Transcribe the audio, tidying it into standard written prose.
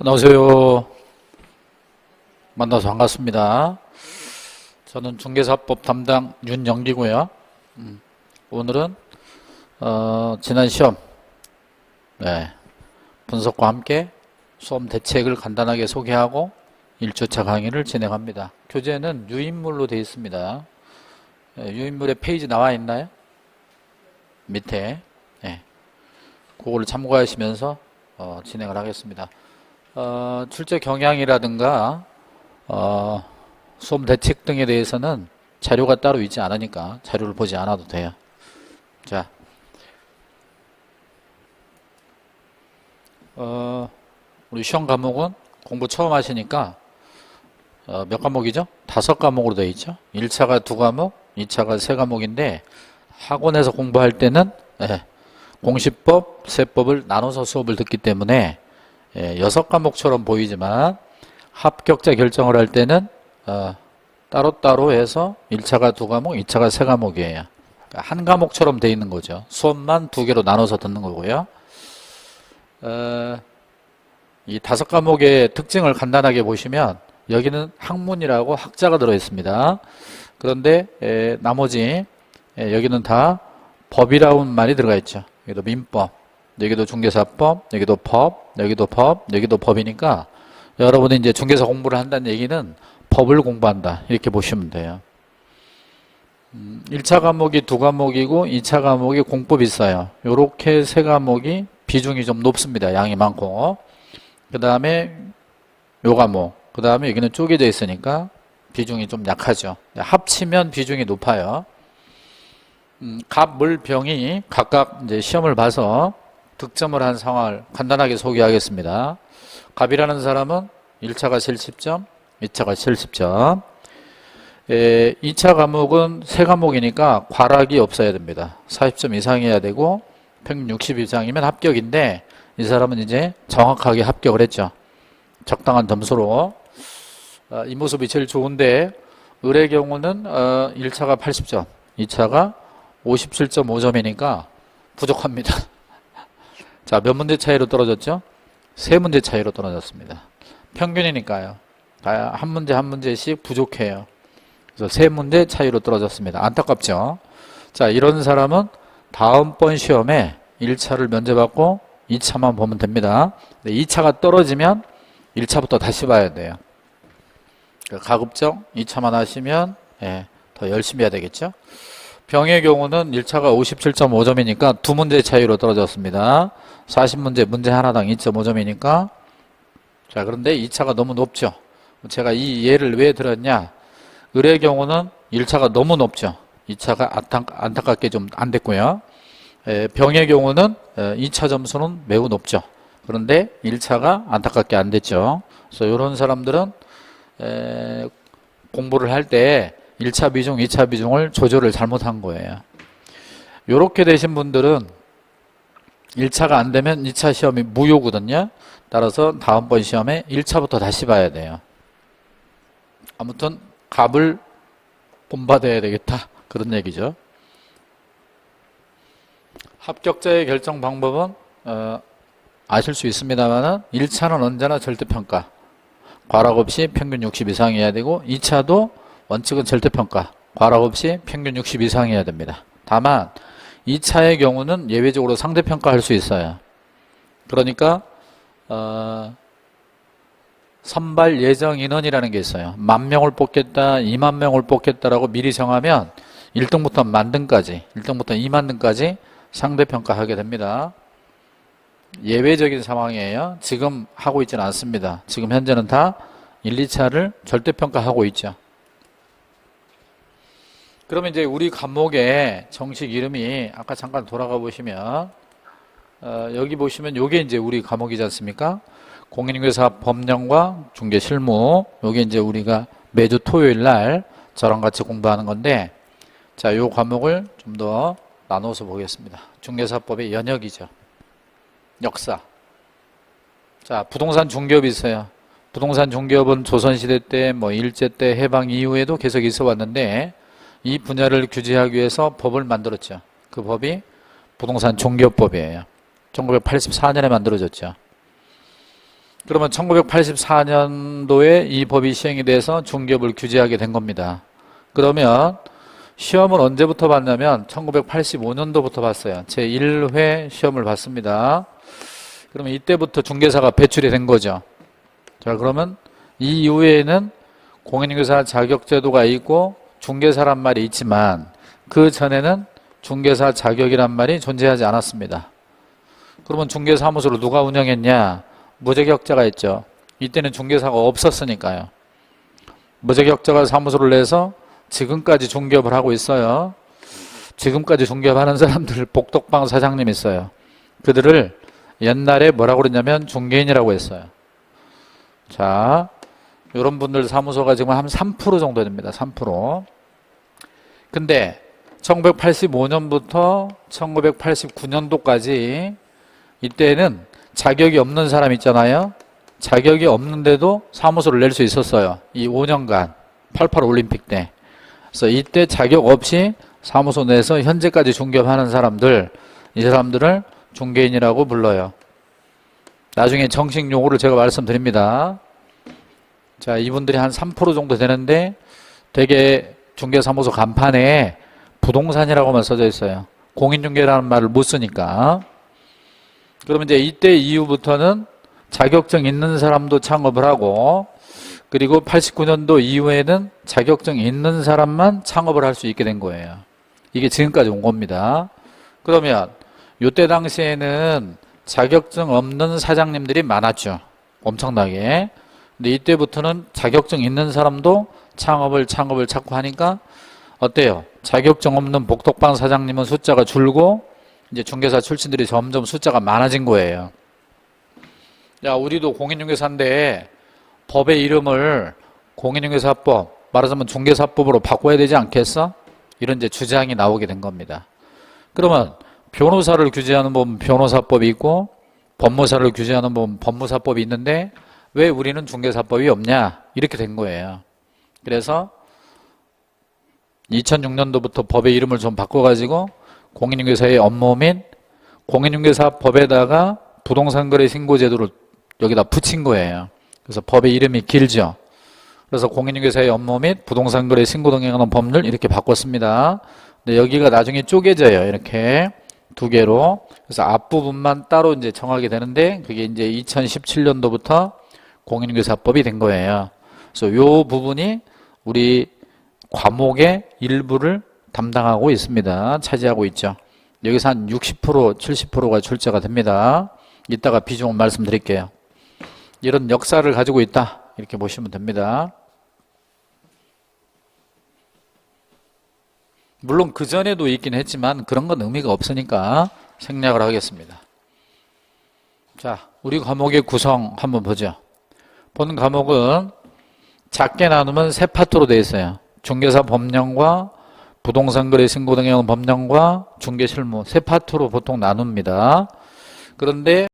안녕하세요. 만나서 반갑습니다. 저는 중개사법 담당 윤영기고요. 오늘은 지난 시험 분석과 함께 수험 대책을 간단하게 소개하고 1주차 강의를 진행합니다. 교재는 유인물로 되어 있습니다. 유인물에 페이지 나와 있나요? 밑에 그거를 참고하시면서 진행을 하겠습니다. 출제 경향이라든가 수험 대책 등에 대해서는 자료가 따로 있지 않으니까 자료를 보지 않아도 돼요. 자, 우리 시험 과목은 공부 처음 하시니까 몇 과목이죠? 5과목으로 되어 있죠. 1차가 2과목, 2차가 3과목인데 학원에서 공부할 때는 공시법, 세법을 나눠서 수업을 듣기 때문에 6과목처럼 보이지만 합격자 결정을 할 때는 따로따로 해서 1차가 2과목, 2차가 3과목이에요. 그러니까 한 과목처럼 되어 있는 거죠. 수업만 2개로 나눠서 듣는 거고요. 이 5과목의 특징을 간단하게 보시면 여기는 학문이라고 학자가 들어있습니다. 그런데 나머지 여기는 다 법이라는 말이 들어가 있죠. 여기도 민법, 여기도 중개사법, 여기도 법, 여기도 법, 여기도 법이니까 여러분이 이제 중개사 공부를 한다는 얘기는 법을 공부한다 이렇게 보시면 돼요. 1차 과목이 2과목이고 2차 과목이 공법이 있어요. 요렇게 3과목이 비중이 좀 높습니다. 양이 많고 그 다음에 요 과목, 그 다음에 여기는 쪼개져 있으니까 비중이 좀 약하죠. 합치면 비중이 높아요. 갑, 물, 병이 각각 이제 시험을 봐서 득점을 한 상황을 간단하게 소개하겠습니다. 갑이라는 사람은 1차가 70점, 2차가 70점. 2차 과목은 3과목이니까 과락이 없어야 됩니다. 40점 이상이어야 되고 평균 60 이상이면 합격인데 이 사람은 이제 정확하게 합격을 했죠. 적당한 점수로. 이 모습이 제일 좋은데 을의 경우는 1차가 80점, 2차가 57.5점이니까 부족합니다. 자, 몇 문제 차이로 떨어졌죠? 3문제 차이로 떨어졌습니다. 평균이니까요. 한 문제 한 문제씩 부족해요. 그래서 3문제 차이로 떨어졌습니다. 안타깝죠? 자, 이런 사람은 다음번 시험에 1차를 면제받고 2차만 보면 됩니다. 2차가 떨어지면 1차부터 다시 봐야 돼요. 가급적 2차만 하시면 더 열심히 해야 되겠죠? 병의 경우는 1차가 57.5점이니까 2문제 차이로 떨어졌습니다. 40문제 문제 하나당 2.5점이니까 자, 그런데 2차가 너무 높죠. 제가 이 예를 왜 들었냐, 을의 경우는 1차가 너무 높죠. 2차가 안타깝게 좀 안 됐고요. 병의 경우는 2차 점수는 매우 높죠. 그런데 1차가 안타깝게 안 됐죠. 그래서 이런 사람들은 공부를 할 때 1차 비중, 2차 비중을 조절을 잘못한 거예요. 이렇게 되신 분들은 1차가 안 되면 2차 시험이 무효거든요. 따라서 다음번 시험에 1차부터 다시 봐야 돼요. 아무튼 갑을 본받아야 되겠다 그런 얘기죠. 합격자의 결정 방법은 아실 수 있습니다만 1차는 언제나 절대평가, 과락 없이 평균 60 이상이어야 되고 2차도 원칙은 절대평가, 과락 없이 평균 60 이상이어야 됩니다. 다만 2차의 경우는 예외적으로 상대평가할 수 있어요. 그러니까 선발 예정 인원이라는 게 있어요. 10,000명을 뽑겠다, 20,000명을 뽑겠다라고 미리 정하면 1등부터 10,000등까지, 1등부터 20,000등까지 상대평가하게 됩니다. 예외적인 상황이에요. 지금 하고 있지는 않습니다. 지금 현재는 다 1, 2차를 절대평가하고 있죠. 그러면 이제 우리 과목의 정식 이름이 아까 잠깐 돌아가 보시면 여기 보시면 요게 이제 우리 과목이지 않습니까? 공인중개사 법령과 중개실무, 요게 이제 우리가 매주 토요일 날 저랑 같이 공부하는 건데, 자, 요 과목을 좀 더 나눠서 보겠습니다. 중개사법의 연역이죠. 역사. 자, 부동산 중개업이 있어요. 부동산 중개업은 조선시대 때, 일제 때, 해방 이후에도 계속 있어 왔는데 이 분야를 규제하기 위해서 법을 만들었죠. 그 법이 부동산 중개업법이에요. 1984년에 만들어졌죠. 그러면 1984년도에 이 법이 시행이 돼서 중개업을 규제하게 된 겁니다. 그러면 시험을 언제부터 봤냐면 1985년도부터 봤어요. 제1회 시험을 봤습니다. 그러면 이때부터 중개사가 배출이 된 거죠. 자, 그러면 이 이후에는 공인중개사 자격제도가 있고 중개사란 말이 있지만 그 전에는 중개사 자격이란 말이 존재하지 않았습니다. 그러면 중개사무소를 누가 운영했냐? 무자격자가 있죠. 이때는 중개사가 없었으니까요. 무자격자가 사무소를 내서 지금까지 중개업을 하고 있어요. 지금까지 중개업하는 사람들 복덕방 사장님 있어요. 그들을 옛날에 뭐라고 그랬냐면 중개인이라고 했어요. 자, 이런 분들 사무소가 지금 한 3% 정도 됩니다. 3%. 근데 1985년부터 1989년도까지 이때는 자격이 없는 사람 있잖아요. 자격이 없는데도 사무소를 낼 수 있었어요. 이 5년간 88 올림픽 때. 그래서 이때 자격 없이 사무소 내에서 현재까지 중개업하는 사람들, 이 사람들을 중개인이라고 불러요. 나중에 정식 용어를 제가 말씀드립니다. 자, 이분들이 한 3% 정도 되는데 되게 중개사무소 간판에 부동산이라고만 써져 있어요. 공인중개라는 말을 못 쓰니까. 그러면 이제 이때 이후부터는 자격증 있는 사람도 창업을 하고, 그리고 89년도 이후에는 자격증 있는 사람만 창업을 할 수 있게 된 거예요. 이게 지금까지 온 겁니다. 그러면 이때 당시에는 자격증 없는 사장님들이 많았죠. 엄청나게. 근데 이때부터는 자격증 있는 사람도 창업을 자꾸 하니까 어때요? 자격증 없는 복덕방 사장님은 숫자가 줄고 이제 중개사 출신들이 점점 숫자가 많아진 거예요. 야, 우리도 공인중개사인데 법의 이름을 공인중개사법, 말하자면 중개사법으로 바꿔야 되지 않겠어? 이런 이제 주장이 나오게 된 겁니다. 그러면 변호사를 규제하는 법은 변호사법이 있고 법무사를 규제하는 법은 법무사법이 있는데 왜 우리는 중개사법이 없냐? 이렇게 된 거예요. 그래서 2006년도부터 법의 이름을 좀 바꿔가지고 공인중개사의 업무 및 공인중개사법에다가 부동산거래 신고제도를 여기다 붙인 거예요. 그래서 법의 이름이 길죠. 그래서 공인중개사의 업무 및 부동산거래 신고 등에 관한 법률 이렇게 바꿨습니다. 근데 여기가 나중에 쪼개져요. 이렇게 두 개로. 그래서 앞부분만 따로 이제 정하게 되는데 그게 이제 2017년도부터 공인중개사법이 된 거예요. 그래서 이 부분이 우리 과목의 일부를 담당하고 있습니다. 차지하고 있죠. 여기서 한 60%, 70%가 출제가 됩니다. 이따가 비중을 말씀드릴게요. 이런 역사를 가지고 있다. 이렇게 보시면 됩니다. 물론 그 전에도 있긴 했지만 그런 건 의미가 없으니까 생략을 하겠습니다. 자, 우리 과목의 구성 한번 보죠. 본 과목은 작게 나누면 세 파트로 되어 있어요. 중개사 법령과 부동산거래 신고 등의 법령과 중개실무 세 파트로 보통 나눕니다. 그런데